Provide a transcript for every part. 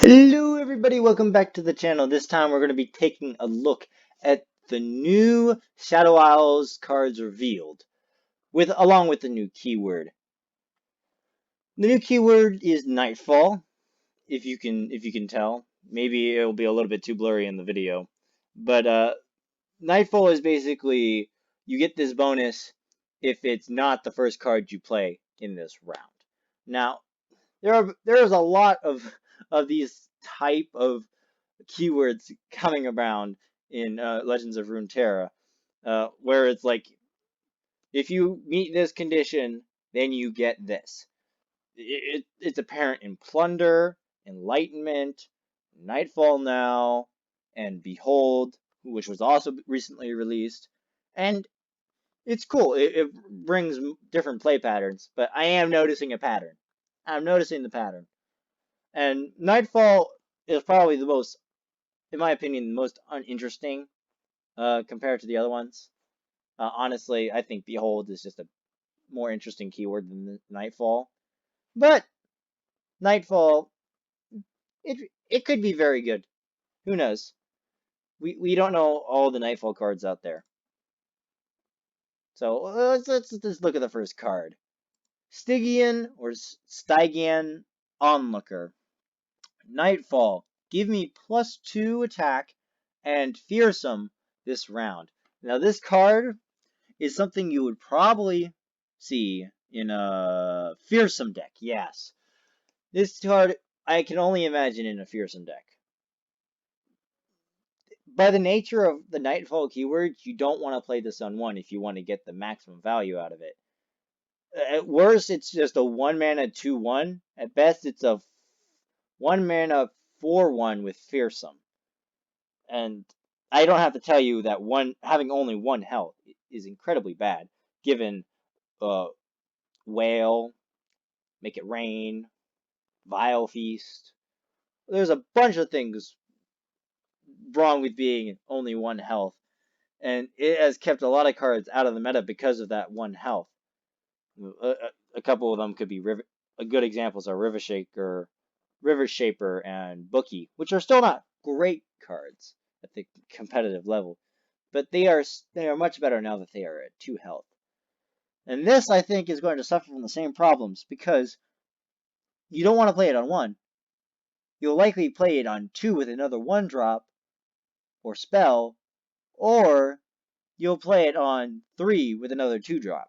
Hello everybody, welcome back to the channel. This time we're going to be taking a look at the new Shadow Isles cards revealed, along with the new keyword. The new keyword is Nightfall, if you can tell. Maybe it'll be a little bit too blurry in the video. But Nightfall is basically you get this bonus if it's not the first card you play in this round. Now, there's a lot of these type of keywords coming around in Legends of Runeterra, where it's like, if you meet this condition, then you get this. It's apparent in Plunder, Enlightenment, Nightfall Now, and Behold, which was also recently released, and it's cool. It brings different play patterns, but I am noticing a pattern. I'm noticing the pattern, and Nightfall is probably the most, in my opinion, the most uninteresting compared to the other ones. Honestly, I think Behold is just a more interesting keyword than Nightfall. But Nightfall, it could be very good. Who knows? We don't know all the Nightfall cards out there. So let's just look at the first card. Stygian or Stygian Onlooker. Nightfall. Give me +2 attack and fearsome this round. Now this card is something you would probably see in a fearsome deck. Yes, this card I can only imagine in a fearsome deck. By the nature of the Nightfall keyword, you don't want to play this on one if you want to get the maximum value out of it. At worst, it's just a 1 mana 2/1. At best, it's a 1 mana 4/1 with fearsome. And I don't have to tell you that having only 1 health is incredibly bad, given Whale, Make It Rain, Vile Feast. There's a bunch of things wrong with being only 1 health, and it has kept a lot of cards out of the meta because of that 1 health. A couple of them could be good examples are River Shaper, and Bookie, which are still not great cards at the competitive level, but they are much better now that they are at 2 health. And this, I think, is going to suffer from the same problems because you don't want to play it on 1. You'll likely play it on 2 with another 1-drop or spell, or you'll play it on 3 with another 2-drop.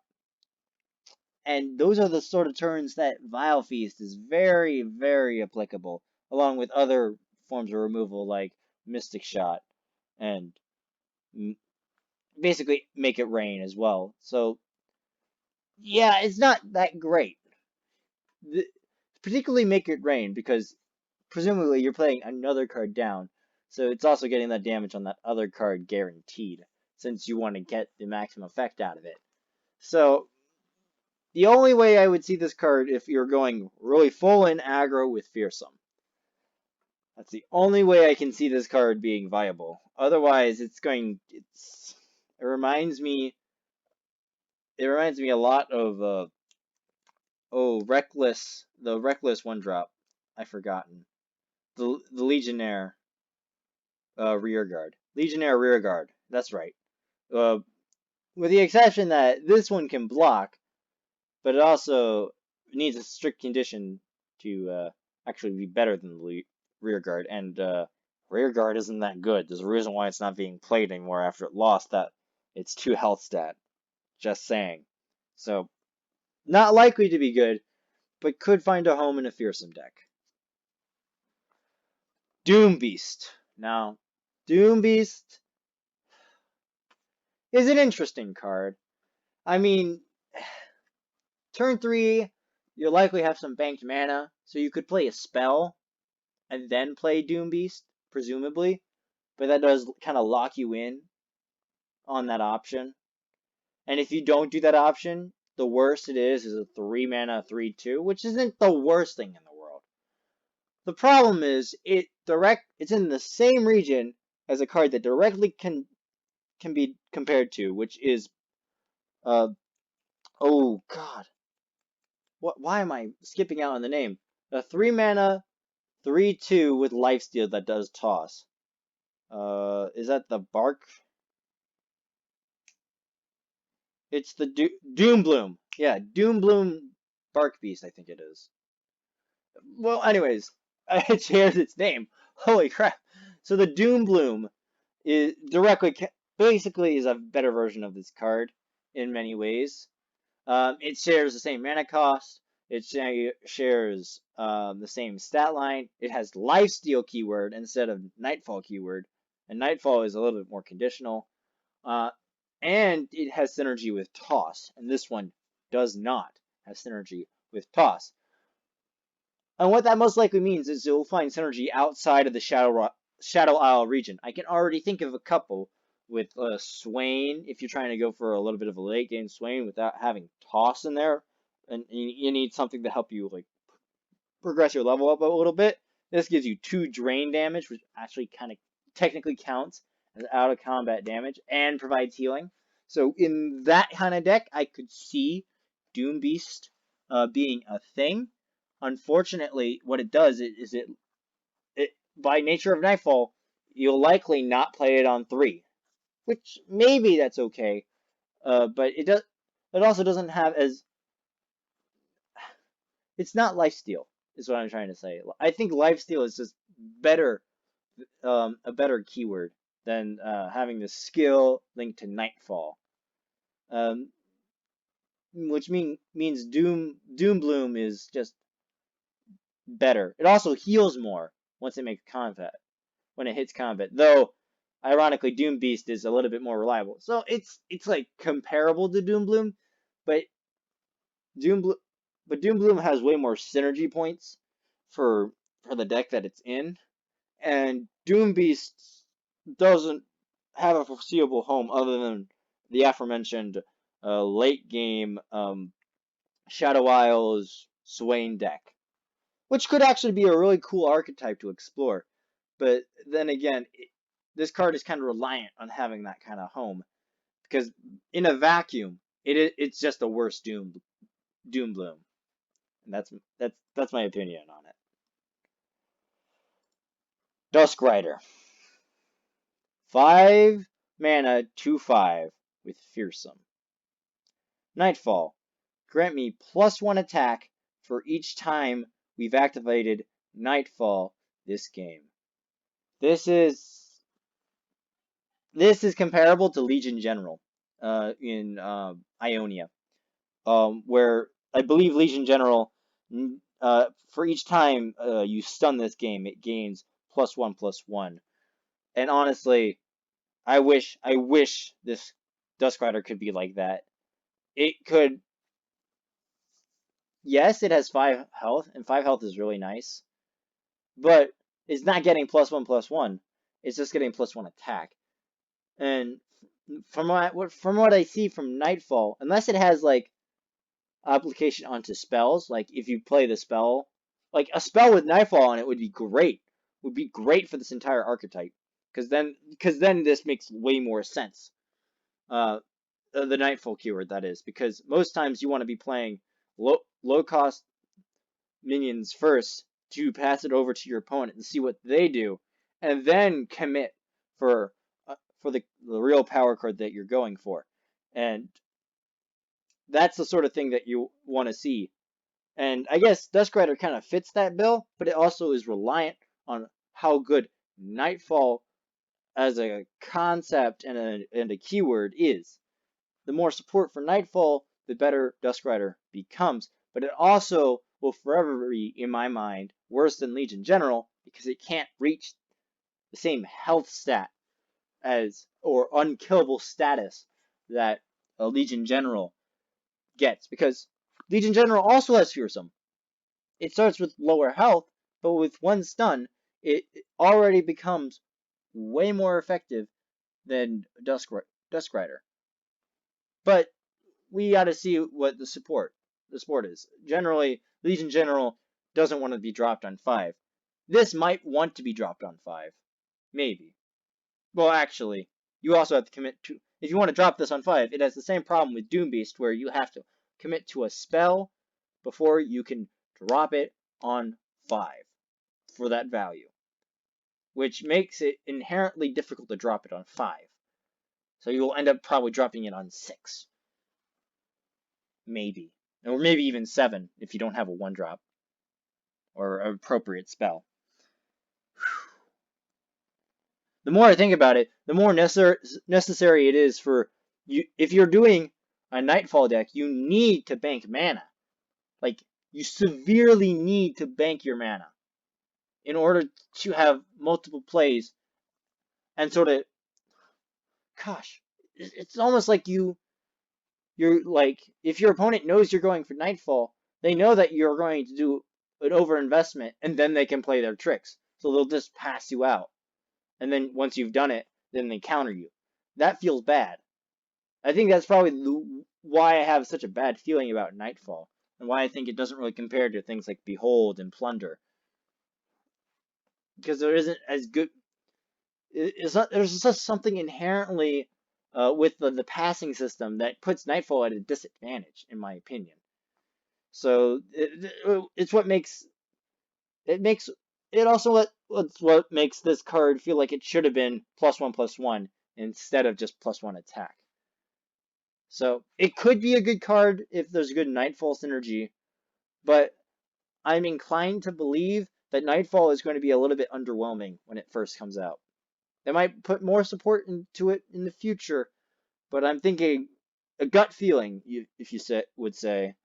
And those are the sort of turns that Vile Feast is very, very applicable, along with other forms of removal like Mystic Shot and basically Make It Rain as well. So, yeah, it's not that great. Particularly Make It Rain, because presumably you're playing another card down, so it's also getting that damage on that other card guaranteed, since you want to get the maximum effect out of it. So the only way I would see this card if you're going really full in aggro with Fearsome. That's the only way I can see this card being viable. Otherwise, it reminds me a lot of the Reckless 1-drop. I've forgotten. The Legionnaire Rearguard. Legionnaire Rearguard. That's right. With the exception that this one can block, but it also needs a strict condition to actually be better than the Rearguard. And Rearguard isn't that good. There's a reason why it's not being played anymore after it lost that its 2 health stat. Just saying. So, not likely to be good, but could find a home in a fearsome deck. Doombeast. Now, Doombeast is an interesting card. I mean, turn 3, you'll likely have some banked mana, so you could play a spell and then play Doombeast, presumably, but that does kind of lock you in on that option. And if you don't do that option, the worst it is a 3 mana 3/2, which isn't the worst thing in the world. The problem is it's in the same region as a card that directly can be compared to, which is oh god. Why am I skipping out on the name? A 3 mana 3/2 with lifesteal that does toss. Is that the bark? It's the Doombloom. Yeah, Doombloom Bark Beast, I think it is. Well, anyways, it shares its name. Holy crap! So the Doombloom is basically is a better version of this card in many ways. It shares the same mana cost. It shares the same stat line. It has lifesteal keyword instead of Nightfall keyword, and Nightfall is a little bit more conditional. Uh, and it has synergy with Toss, and this one does not have synergy with Toss. And what that most likely means is you'll find synergy outside of the Shadow Isle region. I can already think of a couple with Swain, if you're trying to go for a little bit of a late game Swain without having Toss in there, and you need something to help you like progress your level up a little bit. This gives you 2 drain damage, which actually kind of technically counts as out of combat damage and provides healing. So in that kind of deck, I could see Doombeast being a thing. Unfortunately, what it does is it by nature of Nightfall, you'll likely not play it on 3, which maybe that's okay. But it also doesn't have as it's not lifesteal is what I'm trying to say. I think lifesteal is just better, a better keyword than having the skill linked to Nightfall, um, which means Doombloom is just better. It also heals more once it makes combat when it hits combat. Though, ironically, Doombeast is a little bit more reliable. So it's like comparable to Doombloom, but Doombloom Doombloom has way more synergy points for the deck that it's in, and Doombeast doesn't have a foreseeable home other than the aforementioned late game Shadow Isles Swain deck, which could actually be a really cool archetype to explore. But then again, this card is kind of reliant on having that kind of home because in a vacuum, it's just a worse Doombloom, and that's my opinion on it. Dusk Rider, 5 mana, 2/5 with Fearsome. Nightfall, grant me +1 attack for each time we've activated Nightfall this game. This is comparable to Legion General in Ionia, where I believe Legion General, for each time you stun this game, it gains +1/+1. And honestly, I wish this Dusk Rider could be like that. It could. Yes, it has 5 health, and 5 health is really nice, but it's not getting +1/+1. It's just getting +1 attack. And from what I see from Nightfall, unless it has like application onto spells, like if you play the spell, like a spell with Nightfall on it would be great. Would be great for this entire archetype, because then this makes way more sense. The Nightfall keyword, that is, because most times you want to be playing low cost minions first to pass it over to your opponent and see what they do, and then commit for the real power card that you're going for. And that's the sort of thing that you want to see. And I guess Dusk Rider kind of fits that bill, but it also is reliant on how good Nightfall as a concept and a keyword is. The more support for Nightfall, the better Dusk Rider becomes. But it also will forever be, in my mind, worse than Legion General because it can't reach the same health stat as or unkillable status that a Legion General gets. Because Legion General also has Fearsome. It starts with lower health, but with 1 stun, it already becomes way more effective than Dusk Rider. But we got to see what the sport is. Generally, Legion General doesn't want to be dropped on 5. This might want to be dropped on 5. Maybe. Well, actually, you also have to commit to... If you want to drop this on 5, it has the same problem with Doombeast, where you have to commit to a spell before you can drop it on 5. for that value, which makes it inherently difficult to drop it on 5. So you'll end up probably dropping it on 6. Maybe. Or maybe even 7 if you don't have a 1-drop or an appropriate spell. The more I think about it, the more necessary it is for you. If you're doing a Nightfall deck, you need to bank mana. Like, you severely need to bank your mana in order to have multiple plays and sort of, gosh, it's almost like you're like, if your opponent knows you're going for Nightfall, they know that you're going to do an overinvestment, and then they can play their tricks. So they'll just pass you out. And then once you've done it, then they counter you. That feels bad. I think that's probably why I have such a bad feeling about Nightfall, and why I think it doesn't really compare to things like Behold and Plunder. Because there isn't as good. There's just something inherently with the passing system that puts Nightfall at a disadvantage, in my opinion. So it's what makes it also what makes this card feel like it should have been +1/+1 instead of just +1 attack. So it could be a good card if there's good Nightfall synergy, but I'm inclined to believe that Nightfall is going to be a little bit underwhelming when it first comes out. They might put more support into it in the future, but I'm thinking a gut feeling, if you would say,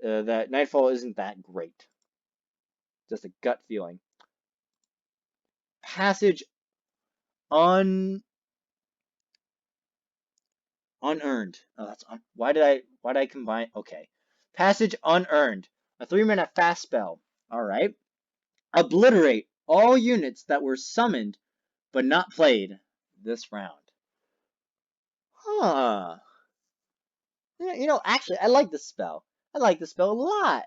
that Nightfall isn't that great. Just a gut feeling. Passage Unearned. Oh, that's why did I combine? Okay. Passage Unearned. A 3-mana fast spell. All right. Obliterate all units that were summoned but not played this round. Huh. Actually, I like this spell. I like this spell a lot.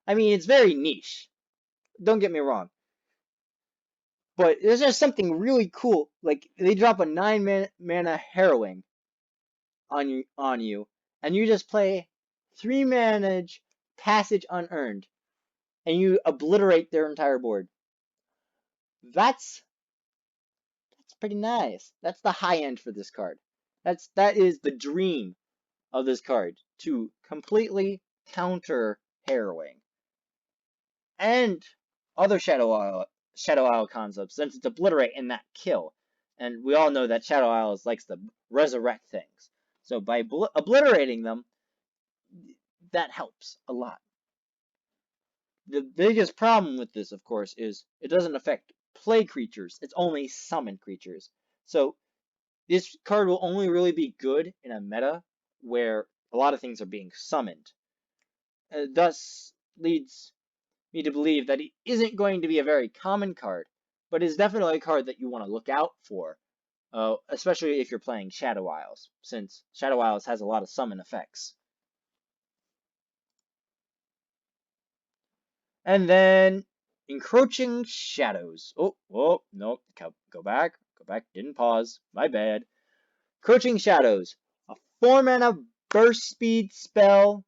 I mean, it's very niche. Don't get me wrong. But there's just something really cool. Like, they drop a 9-mana Harrowing on you, and you just play 3-mana Passage Unearned, and you obliterate their entire board. That's pretty nice. That's the high end for this card. That is the dream of this card, to completely counter Harrowing and other Shadow Isle concepts, since it's obliterate and not kill. And we all know that Shadow Isles likes to resurrect things. So by obliterating them, that helps a lot. The biggest problem with this, of course, is it doesn't affect play creatures. It's only summon creatures. So this card will only really be good in a meta where a lot of things are being summoned. Thus leads me to believe that it isn't going to be a very common card, but is definitely a card that you want to look out for, especially if you're playing Shadow Isles, since Shadow Isles has a lot of summon effects. And then Encroaching Shadows. Oh, no, go back, didn't pause, my bad. Encroaching Shadows, a 4-mana burst speed spell.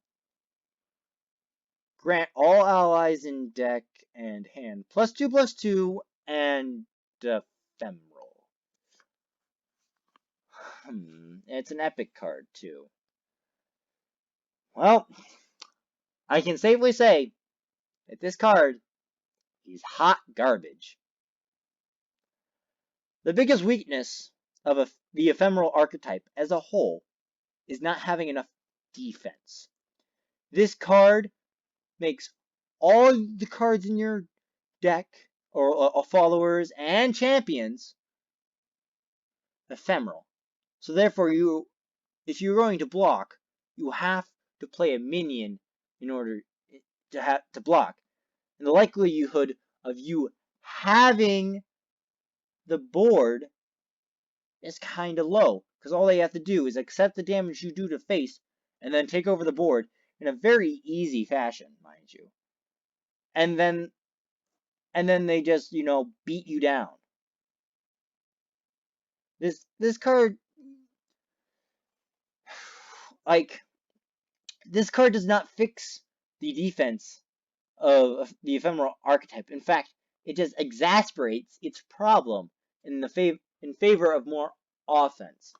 Grant all allies in deck and hand +2/+2 and ephemeral. It's an epic card too. Well, I can safely say that this card is hot garbage. The biggest weakness of the ephemeral archetype as a whole is not having enough defense. This card makes all the cards in your deck, or followers and champions, ephemeral. So therefore, if you're going to block, you have to play a minion in order to block. And the likelihood of you having the board is kind of low, because all they have to do is accept the damage you do to face, and then take over the board in a very easy fashion, mind you. And then they just, beat you down. This card, like, this card does not fix the defense of the ephemeral archetype. In fact, it just exasperates its problem in favor of more offense.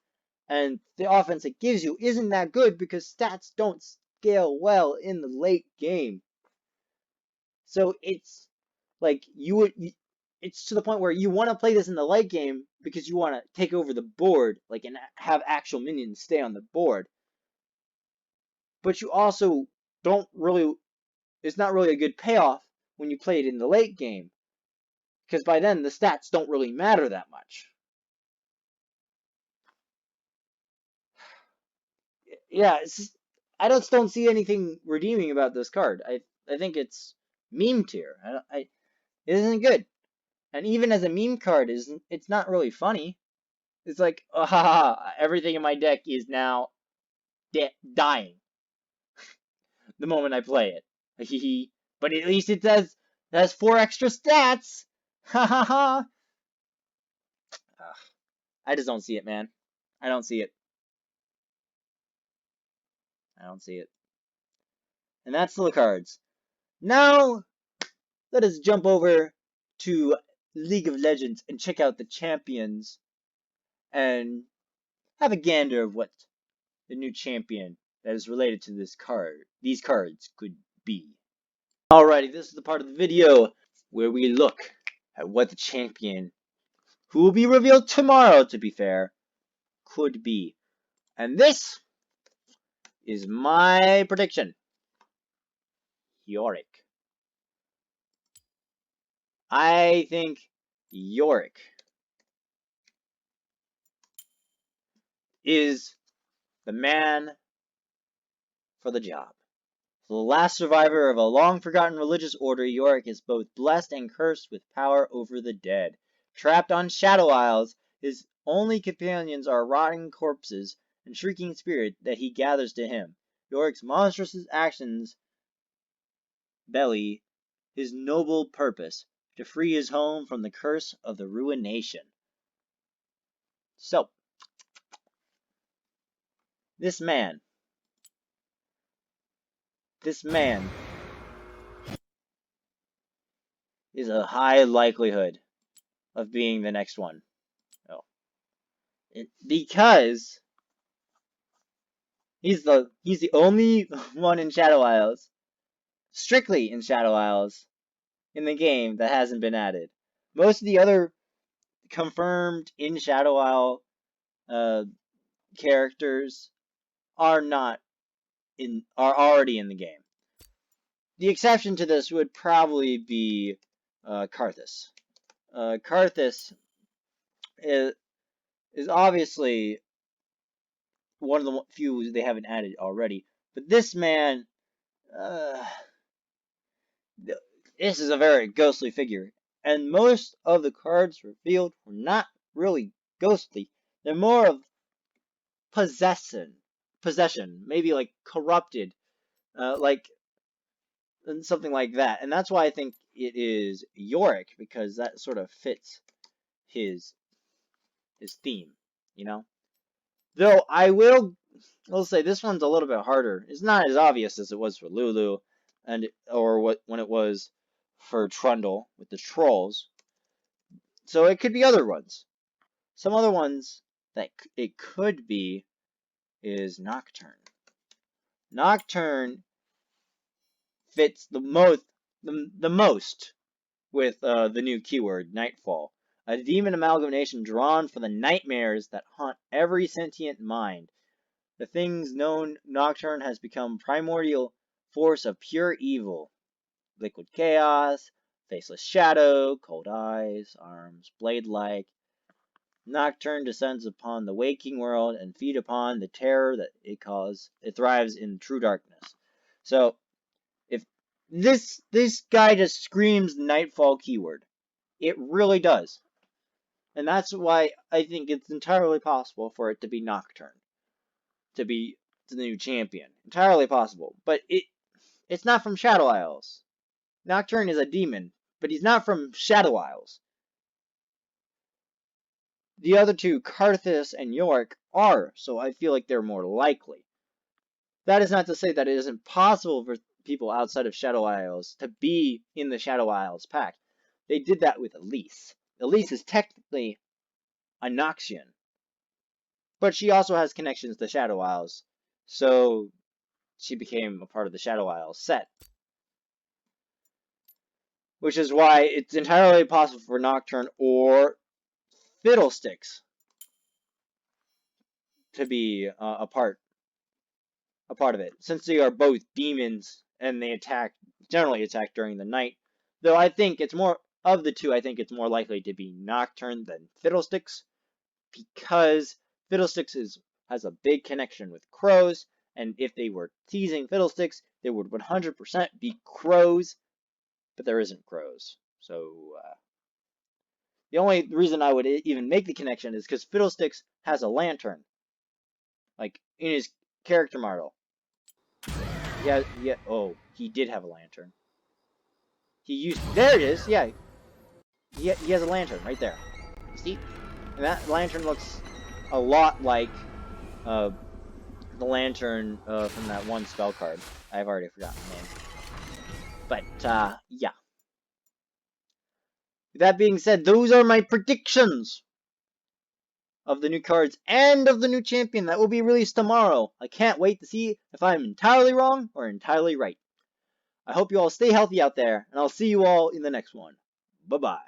And the offense it gives you isn't that good because stats don't scale well in the late game. So it's like it's to the point where you want to play this in the late game because you want to take over the board, like, and have actual minions stay on the board. But you also don't really, it's not really a good payoff when you play it in the late game, because by then the stats don't really matter that much. Yeah, I just don't see anything redeeming about this card. I think it's meme tier. It isn't good. And even as a meme card, it's not really funny. It's like, everything in my deck is now dying the moment I play it. But at least it has 4 extra stats. Ha ha ha. I just don't see it, man. I don't see it. I don't see it. And that's the cards. Now, let us jump over to League of Legends and check out the champions and have a gander of what the new champion that is related to these cards could be. Alrighty, this is the part of the video where we look at what the champion, who will be revealed tomorrow to be fair, could be. And this is my prediction. Yorick. I think Yorick is the man for the job. The last survivor of a long-forgotten religious order, Yorick is both blessed and cursed with power over the dead. Trapped on Shadow Isles, his only companions are rotting corpses and shrieking spirit that he gathers to him. Yorick's monstrous actions belly his noble purpose to free his home from the curse of the ruination. So, this man is a high likelihood of being the next one. Oh. Because he's the only one in Shadow Isles, strictly in Shadow Isles, in the game that hasn't been added. Most of the other confirmed in Shadow Isle characters are already in the game. The exception to this would probably be Karthus. Karthus is obviously one of the few they haven't added already, but this man, this is a very ghostly figure, and most of the cards revealed were not really ghostly. They're more of possession, maybe like corrupted, like and something like that. And that's why I think it is Yorick, because that sort of fits his theme, you know. Though I'll say this one's a little bit harder. It's not as obvious as it was for Lulu, when it was for Trundle with the trolls. So it could be other ones. Some other ones that it could be is Nocturne. Nocturne fits the most with the new keyword, Nightfall. A demon amalgamation drawn from the nightmares that haunt every sentient mind. The things known Nocturne has become primordial force of pure evil. Liquid chaos, faceless shadow, cold eyes, arms blade-like. Nocturne descends upon the waking world and feed upon the terror that it causes. It thrives in true darkness. So, if this guy just screams Nightfall keyword. It really does. And that's why I think it's entirely possible for it to be Nocturne. To be the new champion. Entirely possible. But it's not from Shadow Isles. Nocturne is a demon, but he's not from Shadow Isles. The other two, Karthus and Yorick, are, so I feel like they're more likely. That is not to say that it isn't possible people outside of Shadow Isles to be in the Shadow Isles pack. They did that with Elise. Elise is technically a Noxian, but she also has connections to Shadow Isles, so she became a part of the Shadow Isles set. Which is why it's entirely possible for Nocturne or Fiddlesticks to be a part of it, since they are both demons and they generally attack during the night. Though I think it's more of the two. I think it's more likely to be Nocturne than Fiddlesticks, because Fiddlesticks has a big connection with crows, and if they were teasing Fiddlesticks, they would 100% be crows, but there isn't crows. So the only reason I would even make the connection is because Fiddlesticks has a lantern, like in his character model. Yeah. Oh, he did have a lantern. There it is. Yeah, he has a lantern right there. You see, and that lantern looks a lot like the lantern from that one spell card. I've already forgotten the name. But yeah. With that being said, those are my predictions of the new cards and of the new champion that will be released tomorrow. I can't wait to see if I'm entirely wrong or entirely right. I hope you all stay healthy out there, and I'll see you all in the next one. Bye-bye.